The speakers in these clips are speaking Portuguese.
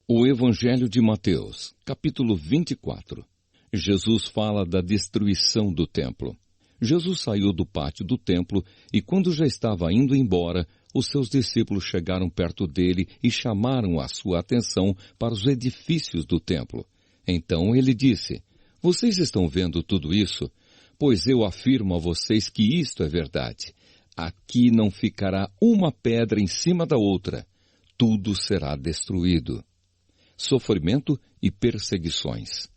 O Evangelho de Mateus, capítulo 24. Jesus fala da destruição do templo. Jesus saiu do pátio do templo e, quando já estava indo embora, os seus discípulos chegaram perto dele e chamaram a sua atenção para os edifícios do templo. Então ele disse: "Vocês estão vendo tudo isso? Pois eu afirmo a vocês que isto é verdade. Aqui não ficará uma pedra em cima da outra. Tudo será destruído." Sofrimento e perseguições.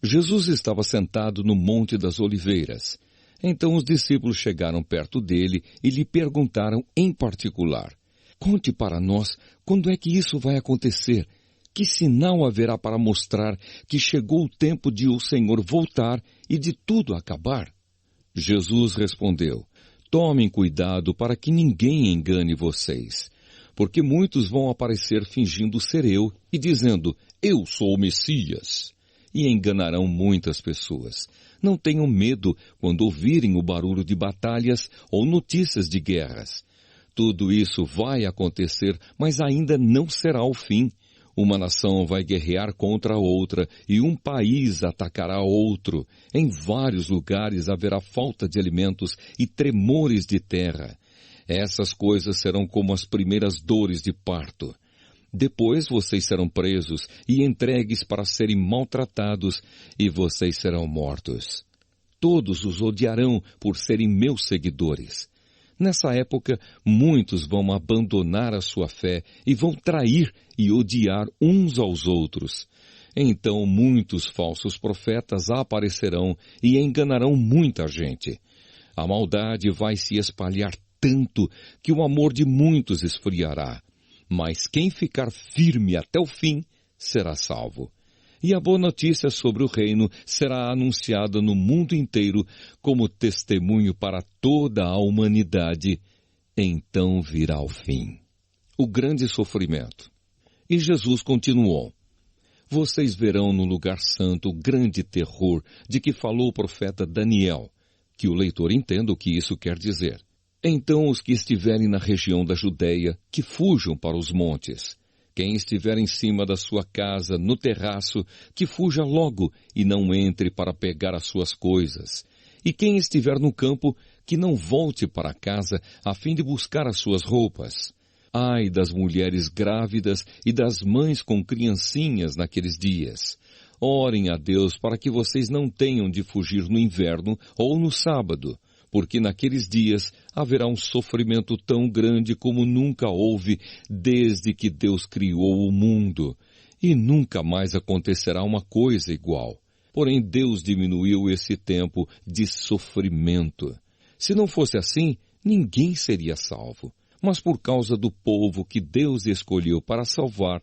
Jesus estava sentado no Monte das Oliveiras. Então os discípulos chegaram perto dele e lhe perguntaram em particular: "Conte para nós quando é que isso vai acontecer? Que sinal haverá para mostrar que chegou o tempo de o Senhor voltar e de tudo acabar?" Jesus respondeu: "Tomem cuidado para que ninguém engane vocês. Porque muitos vão aparecer fingindo ser eu e dizendo: 'Eu sou o Messias.' E enganarão muitas pessoas. Não tenham medo quando ouvirem o barulho de batalhas ou notícias de guerras. Tudo isso vai acontecer, mas ainda não será o fim. Uma nação vai guerrear contra a outra e um país atacará outro. Em vários lugares haverá falta de alimentos e tremores de terra. Essas coisas serão como as primeiras dores de parto. Depois vocês serão presos e entregues para serem maltratados, e vocês serão mortos. Todos os odiarão por serem meus seguidores. Nessa época, muitos vão abandonar a sua fé e vão trair e odiar uns aos outros. Então muitos falsos profetas aparecerão e enganarão muita gente. A maldade vai se espalhar tanto que o amor de muitos esfriará. Mas quem ficar firme até o fim será salvo. E a boa notícia sobre o reino será anunciada no mundo inteiro como testemunho para toda a humanidade. Então virá o fim. O grande sofrimento. E Jesus continuou: "Vocês verão no lugar santo o grande terror de que falou o profeta Daniel." Que o leitor entenda o que isso quer dizer. "Então os que estiverem na região da Judeia, que fujam para os montes. Quem estiver em cima da sua casa, no terraço, que fuja logo e não entre para pegar as suas coisas. E quem estiver no campo, que não volte para casa a fim de buscar as suas roupas. Ai das mulheres grávidas e das mães com criancinhas naqueles dias. Orem a Deus para que vocês não tenham de fugir no inverno ou no sábado, porque naqueles dias haverá um sofrimento tão grande como nunca houve desde que Deus criou o mundo, e nunca mais acontecerá uma coisa igual. Porém, Deus diminuiu esse tempo de sofrimento. Se não fosse assim, ninguém seria salvo. Mas por causa do povo que Deus escolheu para salvar,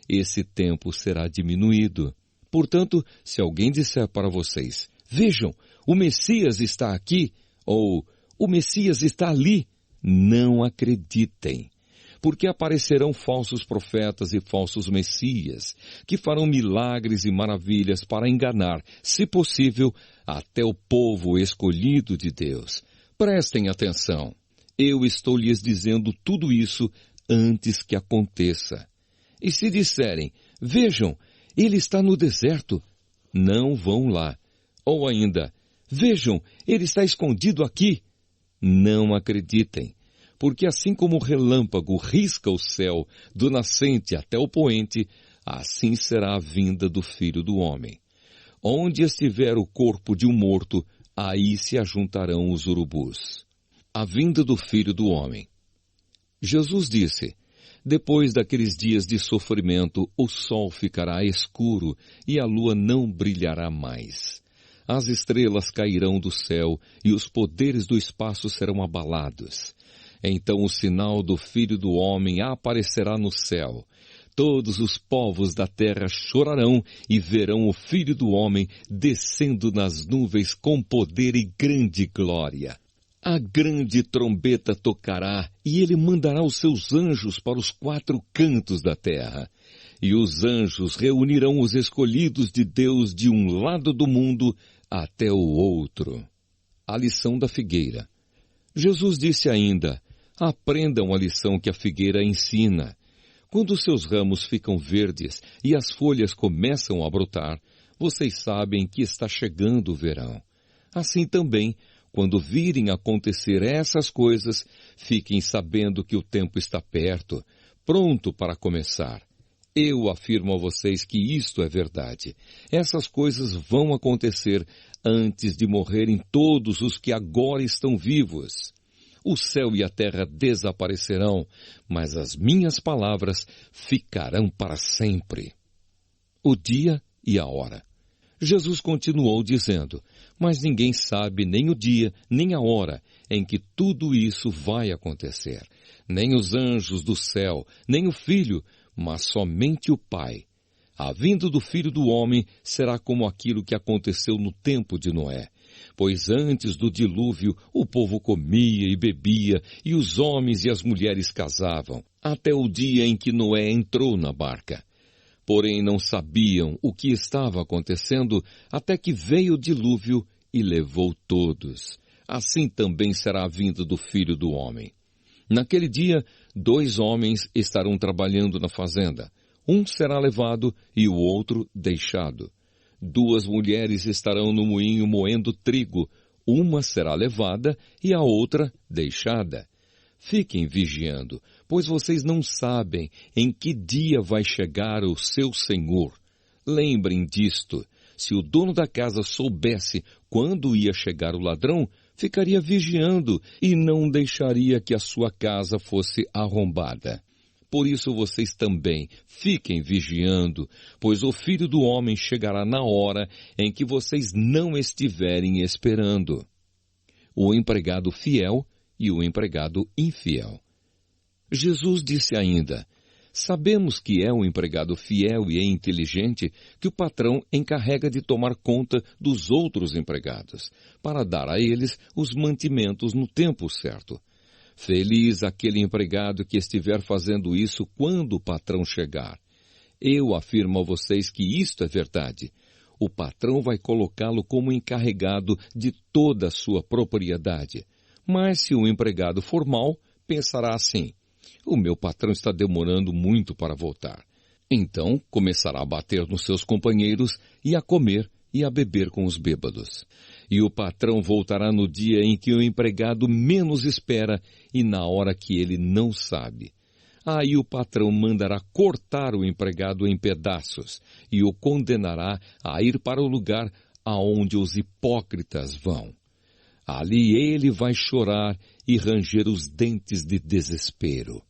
esse tempo será diminuído. Portanto, se alguém disser para vocês: 'Vejam, o Messias está aqui,' ou 'o Messias está ali,' não acreditem. Porque aparecerão falsos profetas e falsos messias, que farão milagres e maravilhas para enganar, se possível, até o povo escolhido de Deus. Prestem atenção. Eu estou lhes dizendo tudo isso antes que aconteça. E se disserem: 'Vejam, ele está no deserto,' não vão lá. Ou ainda: 'Vejam, ele está escondido aqui,' não acreditem. Porque assim como o relâmpago risca o céu do nascente até o poente, assim será a vinda do Filho do Homem. Onde estiver o corpo de um morto, aí se ajuntarão os urubus." A vinda do Filho do Homem. Jesus disse: "Depois daqueles dias de sofrimento, o sol ficará escuro e a lua não brilhará mais. As estrelas cairão do céu e os poderes do espaço serão abalados. Então o sinal do Filho do Homem aparecerá no céu. Todos os povos da terra chorarão e verão o Filho do Homem descendo nas nuvens com poder e grande glória. A grande trombeta tocará e ele mandará os seus anjos para os 4 cantos da terra. E os anjos reunirão os escolhidos de Deus de um lado do mundo até o outro." A lição da figueira. Jesus disse ainda: "Aprendam a lição que a figueira ensina. Quando os seus ramos ficam verdes e as folhas começam a brotar, vocês sabem que está chegando o verão. Assim também, quando virem acontecer essas coisas, fiquem sabendo que o tempo está perto, pronto para começar. Eu afirmo a vocês que isto é verdade. Essas coisas vão acontecer antes de morrerem todos os que agora estão vivos. O céu e a terra desaparecerão, mas as minhas palavras ficarão para sempre. O dia e a hora. Jesus continuou dizendo, mas ninguém sabe nem o dia, nem a hora em que tudo isso vai acontecer. Nem os anjos do céu, nem o Filho, mas somente o Pai. A vinda do Filho do Homem será como aquilo que aconteceu no tempo de Noé. Pois antes do dilúvio, o povo comia e bebia, e os homens e as mulheres casavam, até o dia em que Noé entrou na barca. Porém não sabiam o que estava acontecendo, até que veio o dilúvio e levou todos. Assim também será a vinda do Filho do Homem. Naquele dia, 2 homens estarão trabalhando na fazenda. Um será levado e o outro deixado. 2 mulheres estarão no moinho moendo trigo. Uma será levada e a outra deixada. Fiquem vigiando, pois vocês não sabem em que dia vai chegar o seu Senhor. Lembrem disto. Se o dono da casa soubesse quando ia chegar o ladrão, ficaria vigiando e não deixaria que a sua casa fosse arrombada. Por isso vocês também fiquem vigiando, pois o Filho do Homem chegará na hora em que vocês não estiverem esperando. O empregado fiel e o empregado infiel. Jesus disse ainda, sabemos que é um empregado fiel e inteligente que o patrão encarrega de tomar conta dos outros empregados, para dar a eles os mantimentos no tempo certo. Feliz aquele empregado que estiver fazendo isso quando o patrão chegar. Eu afirmo a vocês que isto é verdade. O patrão vai colocá-lo como encarregado de toda a sua propriedade. Mas se o empregado for mau, pensará assim, o meu patrão está demorando muito para voltar. Então começará a bater nos seus companheiros e a comer e a beber com os bêbados. E o patrão voltará no dia em que o empregado menos espera e na hora que ele não sabe. Aí o patrão mandará cortar o empregado em pedaços e o condenará a ir para o lugar aonde os hipócritas vão. Ali ele vai chorar e ranger os dentes de desespero.